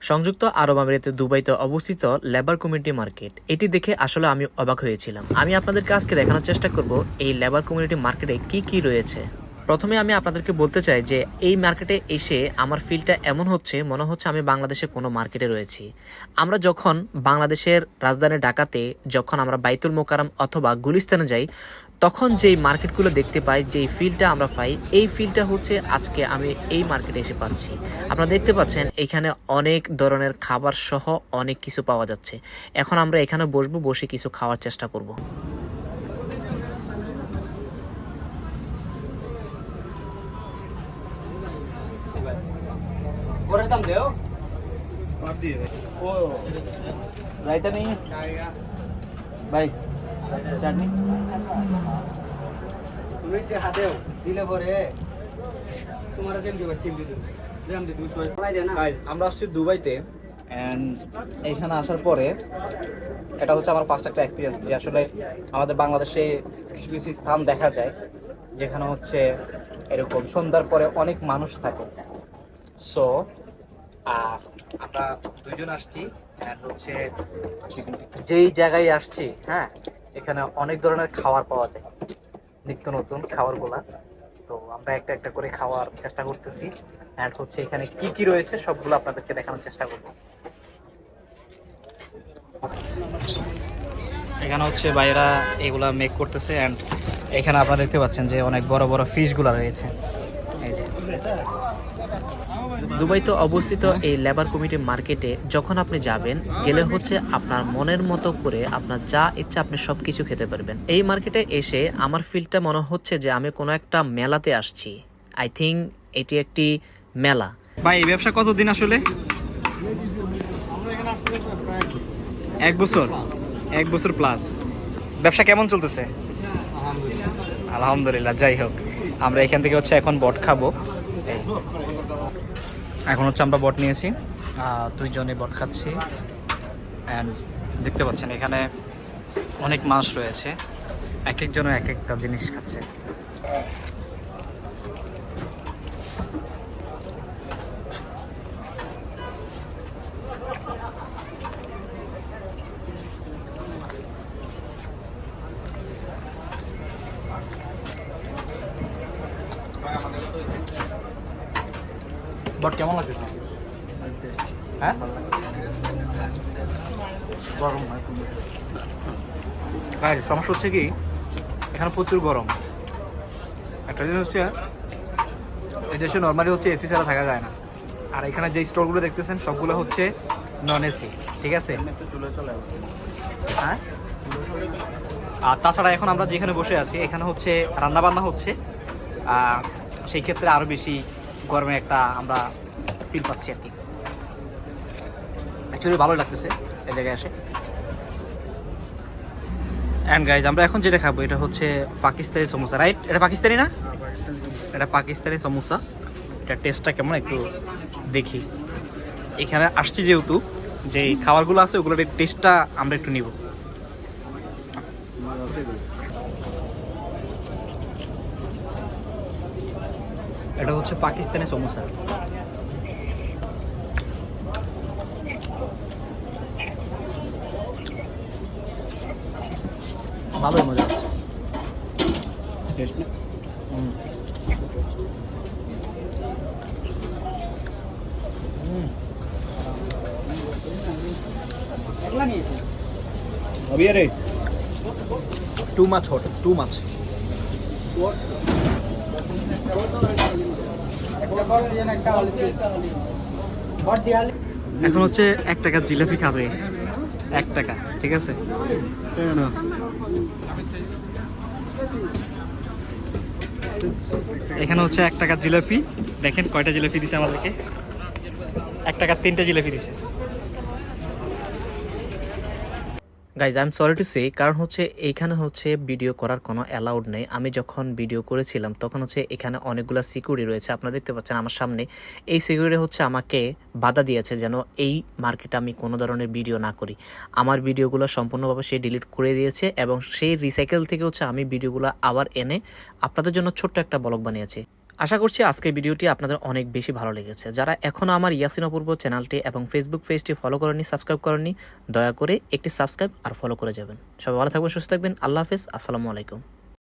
সংযুক্ত আরব আমিরাতের দুবাইতে অবস্থিত লেবার কমিউনিটি মার্কেট, এটি দেখে আসলে আমি অবাক হয়েছিলাম। আমি আপনাদেরকে আজকে দেখানোর চেষ্টা করব এই লেবার কমিউনিটি মার্কেটে কি কি রয়েছে। প্রথমে আমি আপনাদেরকে বলতে চাই যে এই মার্কেটে এসে আমার ফিলটা এমন হচ্ছে, মনে হচ্ছে আমি বাংলাদেশে কোনো মার্কেটে রয়েছি। আমরা যখন বাংলাদেশের রাজধানী ঢাকাতে যখন আমরা বাইতুল মোকাররম অথবা গুলিস্তানে যাই, তখন যেই মার্কেটগুলো দেখতে পাই, যেই ফিলটা আমরা পাই, এই ফিলটা হচ্ছে আজকে আমি এই মার্কেটে এসে পাচ্ছি। আপনারা দেখতে পাচ্ছেন এখানে অনেক ধরনের খাবার সহ অনেক কিছু পাওয়া যাচ্ছে। এখন আমরা এখানে বসবো, বসে কিছু খাওয়ার চেষ্টা করব। रायता नहीं है भाई चटनी তুমি একটু হাতেও দিলে পরে তোমার যেমনি বাচ্চি যেমনি তুমি সবাই দেয় না। গাইস, আমরা আসছি দুবাইতে এন্ড এখানে আসার পরে এটা হচ্ছে আমার ফার্স্ট একটা এক্সপিরিয়েন্স যে আসলে আমাদের বাংলাদেশে কিছু কিছু স্থান দেখা যায় যেখানে হচ্ছে এরকম সন্ধ্যার পরে অনেক মানুষ থাকে। সো আমরা দুইজন আসছি এন্ড হচ্ছে যেই জায়গায় আসছি, হ্যাঁ, এখানে অনেক ধরনের খাবার পাওয়া যায়, নিত্য নতুন খাবারগুলা। তো আমরা একটা একটা করে খাওয়ার চেষ্টা করতেছি এন্ড হচ্ছে এখানে কি কি রয়েছে সবগুলো আপনাদেরকে দেখানোর চেষ্টা করব। এখানে হচ্ছে বাইরা এগুলা মেক করতেছে এন্ড এখানে আপনারা দেখতে পাচ্ছেন যে অনেক বড় বড় ফিশগুলা রয়েছে। এই যে দুবাইতে অবস্থিত এই লেবার কমিটি মার্কেটে যখন আপনি যাবেন, গেলে হচ্ছে আপনার মনের মতো করে আপনার যা ইচ্ছা আপনি সব কিছু খেতে পারবেন। এই মার্কেটে এসে আমার ফিলটা মনে হচ্ছে যে আমি কোনো একটা মেলাতে আসছি। আই থিঙ্ক এটি একটি মেলা। ভাই, এই ব্যবসা কতদিন আসলে? এক বছর প্লাস। ব্যবসা কেমন চলতেছে? আলহামদুলিল্লাহ। যাই হোক, আমরা এখান থেকে হচ্ছে এখন বট খাবো। এখন হচ্ছে আমরা বট নিয়েছি, দুইজনে বট খাচ্ছি অ্যান্ড দেখতে পাচ্ছেন এখানে অনেক মাছ রয়েছে, এক একজনে এক একটা জিনিস খাচ্ছে। বট কেমন লাগতেছে? হ্যাঁ, গরম হয়। ভাই, সমস্যা হচ্ছে কি এখানে প্রচুর গরম। একটা জিনিস হচ্ছে এই দেশে নর্মালি হচ্ছে এসি ছাড়া থাকা যায় না, আর এখানে যে স্টোরগুলো দেখতেছেন সবগুলো হচ্ছে নন এসি, ঠিক আছে? হ্যাঁ, আর তাছাড়া এখন আমরা যেখানে বসে আছি এখানে হচ্ছে রান্না বান্না হচ্ছে, সেই ক্ষেত্রে আরও বেশি গরমে একটা আমরা ফিল পাচ্ছি আর কি। অ্যাকচুয়ালি ভালো লাগতেছে এই জায়গায় আসে। অ্যান্ড গাইজ, আমরা এখন যেটা খাবো এটা হচ্ছে পাকিস্তানি সমোসা, রাইট? এটা পাকিস্তানি না? এটা পাকিস্তানি সমোসা। এটা টেস্টটা কেমন একটু দেখি। এখানে আসছি যেহেতু, যে খাবারগুলো আছে ওগুলোর টেস্টটা আমরা একটু নিব। এটা হচ্ছে পাকিস্তানি সমোসা। ভালোই মজা আছে। अभी अरे টু মাছ হট, টু মাছ। এখন হচ্ছে 1 টাকা জিলাপি খাবে, 1 টাকা, ঠিক আছে? So, এখানে হচ্ছে 1 টাকা জিলাপি। দেখেন কয়টা জিলাপি দিছে আমাদেরকে। 1 টাকা 3টা জিলাপি দিছে। Guys, I am sorry to say, কারণ হচ্ছে এইখানে হচ্ছে ভিডিও করার কোনো অ্যালাউড নেই। আমি যখন ভিডিও করেছিলাম তখন হচ্ছে এখানে অনেকগুলো সিকিউরিটি রয়েছে, আপনারা দেখতে পাচ্ছেন আমার সামনে। এই সিকিউরিটি হচ্ছে আমাকে বাধা দিয়েছে যেন এই মার্কেটে আমি কোনো ধরনের ভিডিও না করি। আমার ভিডিওগুলো সম্পূর্ণভাবে সে ডিলিট করে দিয়েছে এবং সেই রিসাইকেল থেকে হচ্ছে আমি ভিডিওগুলো আবার এনে আপনাদের জন্য ছোট্ট একটা ব্লগ বানিয়েছি। আশা করছি আজকের ভিডিওটি আপনাদের অনেক বেশি ভালো লেগেছে। যারা এখনও আমার ইয়াসিন অপূর্ব চ্যানেলটি এবং ফেসবুক পেজটি ফলো করেননি, সাবস্ক্রাইব করেননি, দয়া করে একটি সাবস্ক্রাইব আর ফলো করে যাবেন। সবাই ভালো থাকবেন, সুস্থ থাকবেন। আল্লাহ হাফেজ, আসসালামু আলাইকুম।